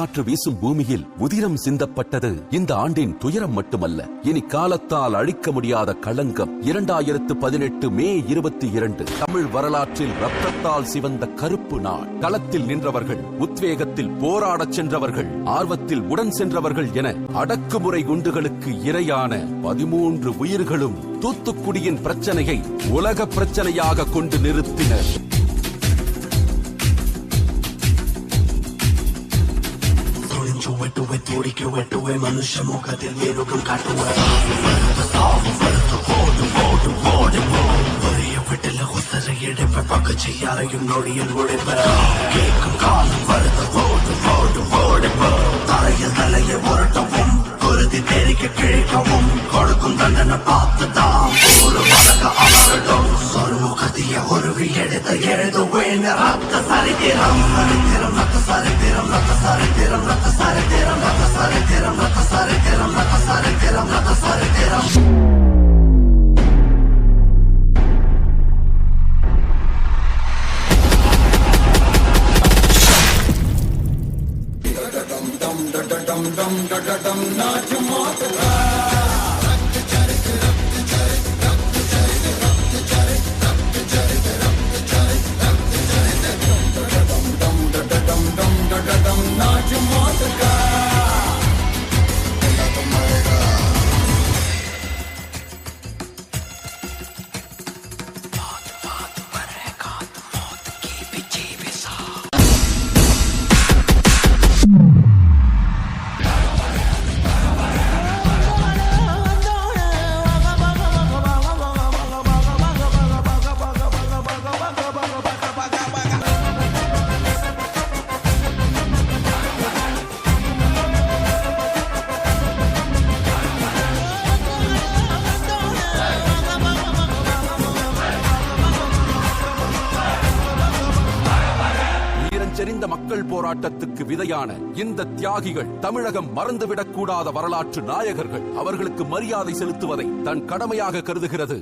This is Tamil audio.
காற்று வீசும் பூமியில் உதிரம் சிந்தப்பட்டது இந்த ஆண்டின் துயரம் மட்டுமல்ல, இனி காலத்தால் அழிக்க முடியாத களங்கம். 2018 மே 22 தமிழ் வரலாற்றில் ரத்தத்தால் சிவந்த கருப்பு நாள். களத்தில் நின்றவர்கள், உத்வேகத்தில் போராடச் சென்றவர்கள், ஆர்வத்தில் உடன் சென்றவர்கள் என அடக்குமுறை குண்டுகளுக்கு இரையான 13 உயிர்களும் தூத்துக்குடியின் பிரச்சனையை உலக பிரச்சனையாக கொண்டு நிறுத்தினர். வெட்டுவே மனுஷ முகத்தில் ஏதும் காட்டுவே வீட்டில் உசரை எடுப்ப பக்கச்சி யாரையும் நொடியில் உழைப்ப கேட்கும் காலம் வருது தலையில் தலையை உரட்டவும் குருதி தெரிக்க கிழிக்கவும் கொடுக்கும் தண்டனை பார்த்துதான் ஒரு வழக்க அமரட்டும் சொருமுகத்திய உருவி எடுத்த எழுதுவேன் ரத்த சரித்திரம் சரித்திரம் ரத்த சரித்திரம் ரத்த சரித்திரம் ரத்த சரித்திரம் ரத்த சரித்திரம் ரத்த சரித்திரம் ரத்த சரித்திரம் ரத்த சரித்திரம். செறிந்த மக்கள் போராட்டத்துக்கு விதையான இந்த தியாகிகள் தமிழகம் மறந்துவிடக் கூடாத வரலாற்று நாயகர்கள். அவர்களுக்கு மரியாதை செலுத்துவதை தன் கடமையாக கருதுகிறது.